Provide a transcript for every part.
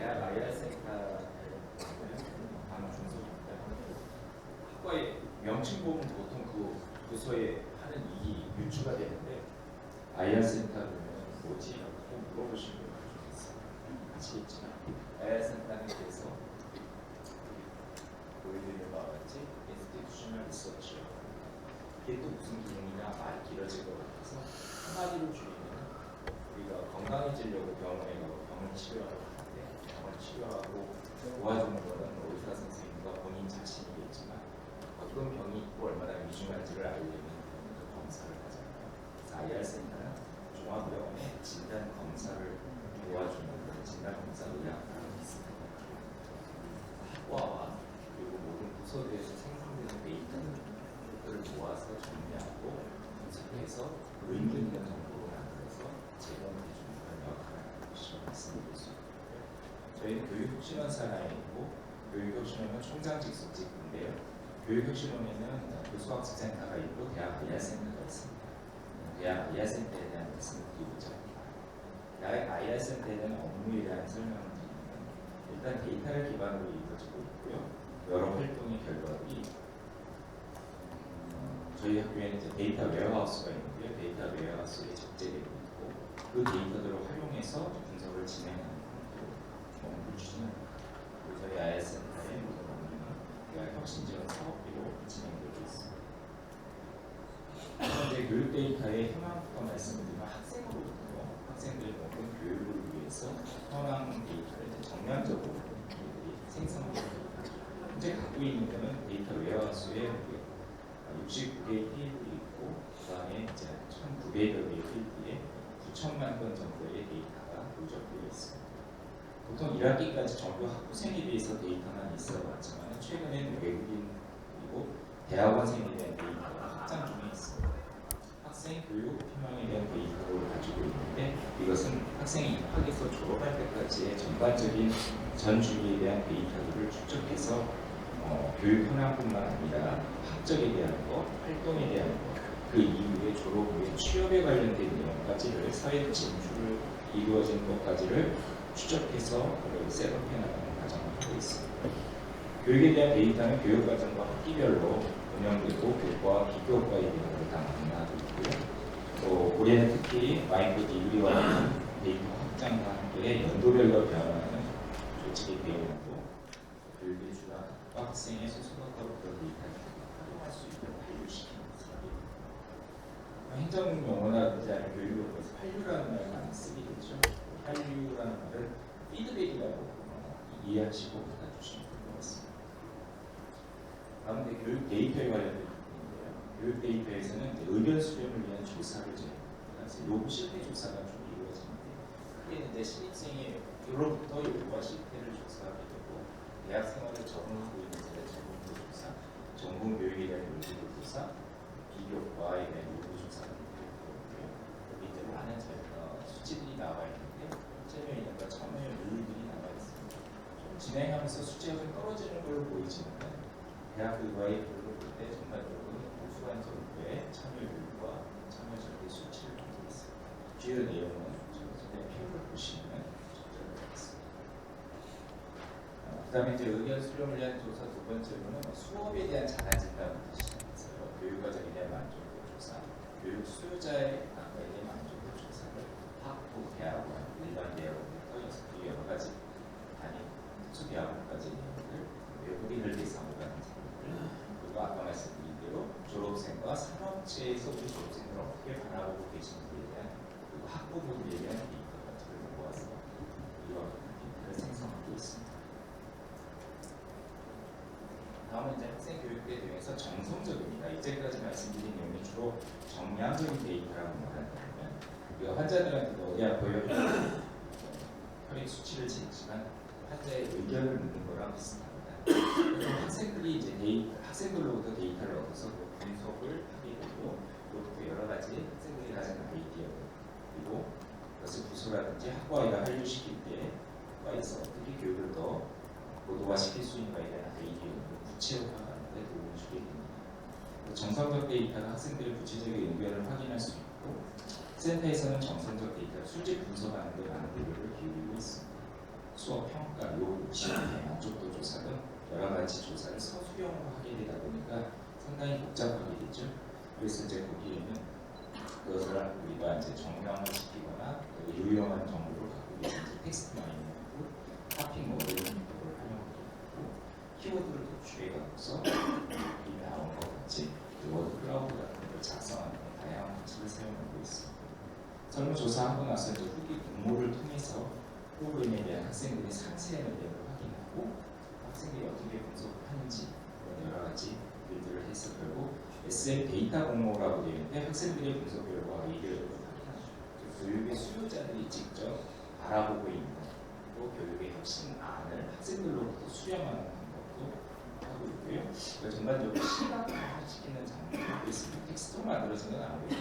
대학 IR 센터는 아마 중소기업입니다. 학과의 명칭 보면 보통 그 부서에 하는 일이 유추가 되는데 IR 센터 보면 뭐지? 라고 꼭 물어보시는 분 좋겠어요. 아시겠지만 IR 센터는 그래서 보여드리는 바와 같이 인스티튜셔널 리서치 이게 또 무슨 기능이냐 말이 길어질 것 같아서 한마디로 줄이면 우리가 건강해지려고 병원에 가고 병을 치료하고 하는데 병을 치료하고 도와주는 거는 의사 선생님과 본인 자신이겠지만 어떤 병이 있고 얼마나 위중한지를 알려면 그 검사를 하잖아요. 그래서 IR 센터는 종합병원의 진단 검사를 도와주는 진단 검사 의학과가 있습니다. 학과와 그리고 모든 부서들에서 생성되는 데이터를 모아서 정리하고 분석해서 의미 있는 정보로 만들어서 제공해 주는 그런 역할을 하는 것이라고 말씀드릴 수 있고요. 저희는 교육혁신원사에 있고 교육혁신원은 총장 직속 직군인데요. 교육혁신원에는 교수학습센터가 있고 대학 IR센터가 있습니다. 대학 IR센터에 대한 말씀을 드리고자 합니다. 대학 IR센터에 대한 업무에 대한 설명을 드리면 일단 데이터를 기반으로 이루어지고 있고요. 여러 활동의 결과들이 저희 학교에는 이제 데이터 웨어하우스가 있는데요. 데이터 웨어하우스에 적재되고 있고 그 데이터들을 활용해서 분석을 진행하는 업무를 추진합니다. 그리고 저희 IR센터의 모든 업무는 대학 혁신지원 사업비로 진행되고 있습니다. 현재 교육 데이터의 현황부터 말씀을 드리면 학생들의 모든 교육을 위해서 현황 데이터를 정량적으로 저희들이 생성하고 있습니다. 현재 갖고 있는 데는 데이터 웨어하우스에 69개의 테이블이 있고 그 다음에 이제 1,900여 개의 필드에 9천만 건 정도의 데이터가 누적되어 있습니다. 보통 1학기까지 전부 학부생에 비해서 데이터만 있어 왔지만 최근에는 외국인 그리고 대학원생에 대한 데이터가 확장 중에 있습니다. 학생 교육 현황에 대한 데이터를 가지고 있는데 이것은 학생이 입학해서 졸업할 때까지의 전반적인 전 주기에 대한 데이터들을 축적해서 교육 현황뿐만 아니라 학적에 대한 것, 활동에 대한 것, 그 이후에 졸업 후에 취업에 관련된 내용까지를 사회 진출을 이루어진 것까지를 추적해서 그걸 셋업해 나가는 과정을 하고 있습니다. 교육에 대한 데이터는 교육과정과 학기별로 운영되고 교과와 기교과에 대한 것을 다 만나고 있고요. 또 올해는 특히 마이크로 디그리와 같은 데이터 확장과 함께 연도별로 변화하는 조직의 배움으로 교육의 주가 학생의 소속학과로 그런 데이터를 활용할 수 있도록 한류시키는 사업입니다. 행정 용어나 교육에서 한류라는 말을 많이 쓰게 되죠. 한류라는 말은 피드백이라고 이해하시고 받아주시면 될 것 같습니다. 다음은 교육 데이터에 관련된 부분인데요. 교육 데이터에서는 의견 수렴을 위한 조사를 진행합니다. 요구 실태 조사가 좀 이루어지는데 크게 이제 신입생의 요로부터 요구와 실태를 조사하게 되고 대학 생활에 적응하고 있는 자의 적응도 조사, 전공 교육에 대한 요구도 조사, 비교과에 대한 요구 조사가 되고요. 여기 이제 많은 수치들이 나와 있는데 참여인과 참여 룰들이 나와 있습니다. 좀 진행하면서 수치가 좀 떨어지는 걸로 보이지만 대학들과의 비교를 볼 때 전반적으로 우수한 정도의 참여율과 참여 절대 수치를 갖고 있습니다. 주요 내용은 전에 표를 보시면 적절하겠습니다. 그 다음에 이제 의견 수렴을 위한 조사 두 번째로는 수업에 대한 자가 진단부터 시작해서요. 교육과정에 대한 만족도 조사, 교육 수요자의 각각에 대한 만족도 조사를 학부, 대학원, 일반 대학원부터 여러 가지 단위 특수 대학원까지 내용을 외국인을 대상으로 하는 그리고 아까 말씀드린 대로 졸업생과 산업체에서 우리 졸업생들을 어떻게 바라보고 계시는지에 대한 그리고 학부모들에 대한 데이터 같은 걸 모아서 이와 같은 데이터를 생성하고 있습니다. 다음은 이제 학생 교육에 대해서 정성적입니다. 이제까지 말씀드린 내용이 주로 정량적인 데이터라고 말한다면 우리가 환자들한테도 어디 아파요? 혈액 수치를 재지만 환자의 의견을 묻는 거랑 비슷합니다. 학생들이 이제 학생들로부터 데이터를 얻어서 그 분석을 하게 되고 그것도 여러 가지 학생들이 가진 아이디어 그리고 그것을 부서라든지 학과에다 한류시킬 때 학과에서 어떻게 교육을 더 고도화시킬 수 있는가에 대한 아이디어를 구체화하는 데 도움을 주게 됩니다. 정성적 데이터는 학생들의 구체적인 의견을 확인할 수 있고 센터에서는 정성적 데이터를 수직 분석하는 데 많은 노력을 기울이고 있습니다. 수업 평가 20대 만족도 조사 등 여러 가지 조사를 서술형으로 하게 되다 보니까 상당히 복잡하게 되죠. 그래서 이제 거기에는 그것을 우리가 이제 정형을 시키거나 유용한 정보를 갖고 계신 텍스트 마이닝하고 하핑 모델 등을 활용하고 키워드를 도출해 갖고서 이 나온 것 같이 워드 클라우드 같은 걸 작성하는 다양한 방식을 사용하고 있습니다. 설문조사하고 나서 이제 후기 공모를 통해서 프로그램에 대한 학생들의 상세 내용을 확인하고 학생들이 어떻게 분석하는지 여러 가지 일들을 해서 결국 SM 데이터 공모라고 되어 있는데 학생들의 분석 결과와 이견을 확인하죠. 교육의 수요자들이 직접 알아보고 있는 또 교육의 혁신안을 학생들로부터 수렴하는 방법도 하고 있고요. 전반적으로 시각화시키는 장면이 있습니다. 텍스트로 만들어지는 아무래도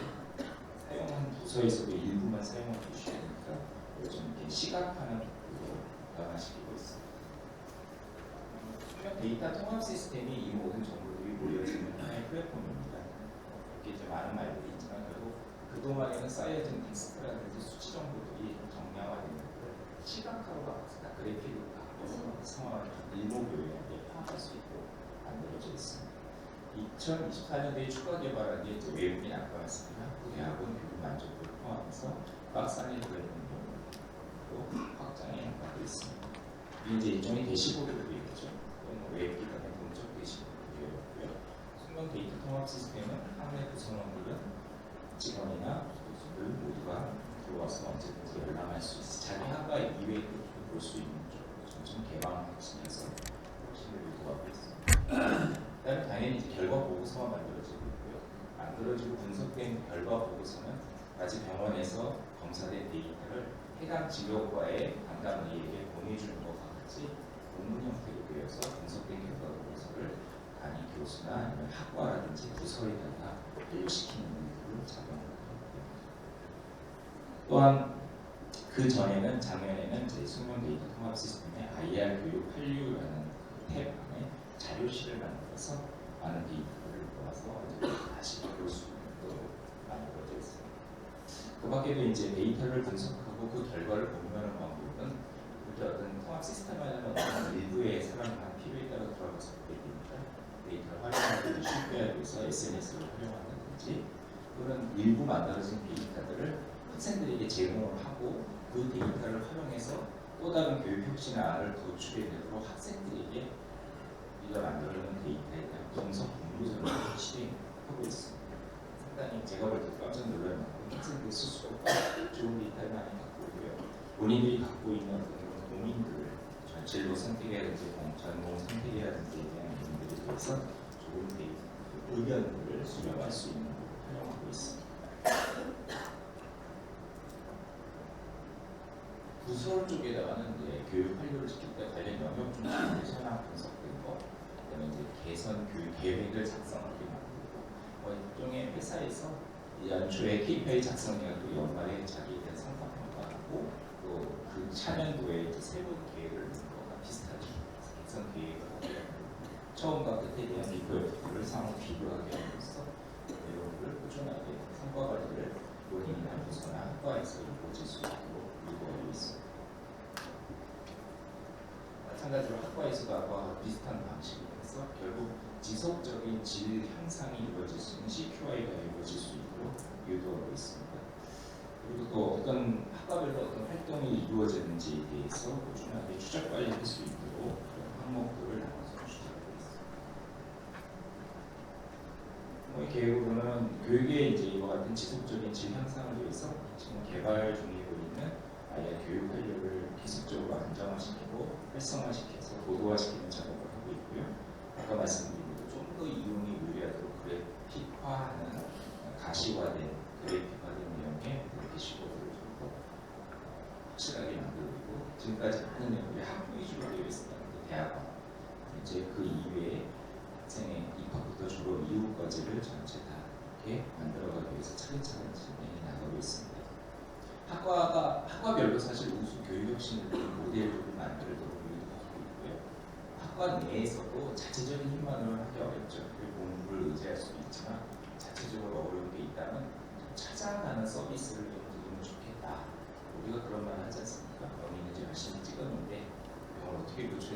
사용한 부서에서도 일부만 사용하고 있으니까 좀 이렇게 시각화는 변화시키고 있습니다. 데이터 통합 시스템이 이 모든 정보들이 모여지는 하나의 플랫폼입니다. 이렇게 이제 많은 말들이 있지만 결국 그동안에는 쌓여진 텍스트라든지 수치 정보들이 정량화되는 걸 시각화로 바꿔서 그래픽으로 바꿔서 상황을 일목요연하게 파악할 수 있도록 만들어져 있습니다. 2024년도에 추가 개발한 게 이제 외국인 아까 말씀드린 학부대학원 교육 만족도를 포함해서 박사님 프로그램으로 확장해 나가고 있습니다. 이게 이제 일종의 대시보드로 되어 있죠. 웹기관의 공적 대시보드로 되어 있고요. 숙명 데이터 통합 시스템은 학내 구성원들은 직원이나 교수들 모두가 들어와서 언제든지 열람할 수 있어 자기 학과 이외에도 볼 수 있는 쪽으로 점점 개방시켜서 혁신을 유도하고 있습니다. 그다음에 당연히 이제 결과 보고서가 만들어지고 있고요. 만들어지고 분석된 결과 보고서는 마치 병원에서 검사된 데이터를 해당 진료과의 담당의에게 보내주는 것과 같이 논문 형태로 되어서 분석된 결과 보고서를 담임 교수나 아니면 학과라든지 부서에다가 분류시키는 일을 작용하고 있고요. 또한 그 전에는 작년에는 제 숙명 데이터 통합 시스템의 IR 교육 한류라는 탭 안에 자료실을 만들어서 많은 데이터를 모아서 다시 볼 수 있도록 만들어져 있습니다. 그 밖에도 이제 데이터를 분석하고 그 결과를 공유하는 방법은 이렇게 어떤 통합 시스템 안에는 어떤 일부의 사람만 필요에 따라 들어가서 보게 됩니다. 데이터를 활용하기 쉽게 하기 위해서 SNS를 활용한다든지 또는 일부 만들어진 데이터들을 학생들에게 제공을 하고 그 데이터를 활용해서 또 다른 교육 혁신안을 도출해내도록 학생들에게 우리가 만들어내는 데이터에 대한 분석 공모전을 실행하고 있습니다. 상당히 제가 볼 때 깜짝 놀라는 학생들 스스로 좋은 데이터를 많이 갖고 있고요. 본인들이 갖고 있는 어떤 고민들을 진로 선택이라든지 전공 선택이라든지 대한 고민들에 대해서 좋은 데이터, 의견들을 수렴할 수 있는 걸 활용하고 있습니다. 부서 쪽에다가는 이제 교육 활동을 시킬 때 관련 영역 중심의 현황 분석된 거, 그다음에 이제 개선 교육 계획을 작성하게 만들고, 일종의 회사에서 연초에 KPI 작성해야 또 연말에 자기에 대한 성과 평가하고 또 그 차년도에 새로운 계획을 넣는 거가 비슷하죠. 개선 계획을 하게 처음과 끝에 대한 리포트를 상호 비교하게 함으로써 내용을 꾸준하게 성과 관리를 본인이나 부서나 학과에서 이루어질 수 있도록 유도하고 있습니다. 마찬가지로 학과에서도 아까 비슷한 방식으로 해서 결국 지속적인 질 향상이 이루어질 수 있는 CQI가 이루어질 수 있도록 유도하고 있습니다. 그리고 또 어떤 학과별로 어떤 활동이 이루어졌는지에 대해서 꾸준하게 추적 관리할 수 있도록 그런 항목들을 나눠서 추진하고 있습니다. 계획으로는 교육의 이제 이와 같은 지속적인 질 향상을 위해서 지금 개발 중이고 있는 아예 교육 활력을 계속적으로 안정화시키고 활성화시켜서 고도화시키는 작업을 하고 있고요. 아까 말씀드린 대로 좀 더 이용이 유리하도록 그래픽화하는 가시화된 그래픽화된 내용의 대시보드를 좀 더 확실하게 만들고 지금까지 하는 내용이 학부 위주로 되어 있었는데 대학원 이제 그 이외에 학생의 입학부터 졸업 이후까지를 전체 다 이렇게 만들어가기 위해서 차근차근 진행해 나가고 있습니다. 학과별로 사실 우수 교육 혁신을 모델을 만들도록 유도하고 있고요. 학과 내에서도 자체적인 힘만으로는 하기 어렵죠. 공부를 의지할 수도 있지만 자체적으로 어려운 게 있다면 찾아가는 서비스를 좀 드리면 좋겠다. 우리가 그런 말 하지 않습니까? 너희는 이제 열심히 찍었는데 이걸 어떻게 고쳐야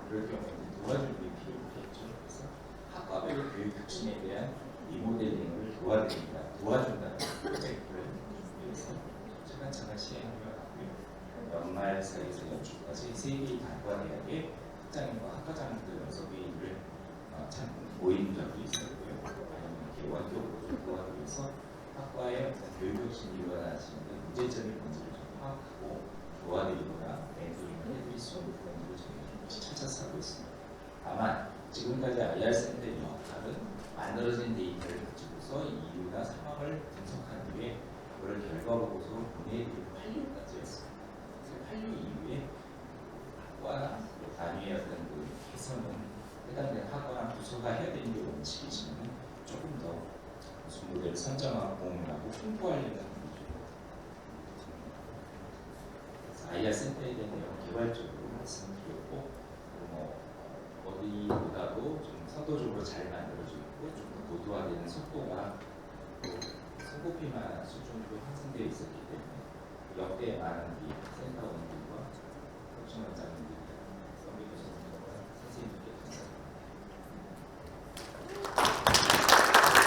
그럴 경우에 도와줄 게 필요했죠. 그래서 학과별 교육 혁신에 대한 리모델링을 도와준다는 프로젝트를 위해서 차근차근 시행하며 왔고요. 연말 사이에서 연초까지 3개의 단과대학의 학장님과 학과장들 6개를 참 모인 적이 있었고요. 아니면 이렇게 원격으로 도와드려서 학과의 교육혁신이 일어나시는데 문제점이 뭔지를 좀 파악하고 도와드리거나 멘토링을 해드릴 수 있는 부분들을 저희가 찾아서 하고 있습니다. 다만 지금까지 IR센터의 역할은 만들어진 데이터를 가지고서 이유나 상황을 분석한 후에 그걸 결과보고서로 보내드리는 판례까지였습니다. 그래서 판례 이후에 학과나 단위의 어떤 그 개선은 해당되는 학과나 부서가 해야 되는 게 원칙이지만 조금 더 우수 모델을 선정하고 공유하고 홍보하려는 분이죠. 그래서 IR 센터에 대한 내용 개발적으로 말씀드렸고 어디보다도 좀 선도적으로 잘 만들어져 있고 좀 더 고도화되는 속도가 또 손꼽힐 만한 수준으로 형성되어 있었기 때문에 역대 많은 이 센터원들과 혁신원장님들이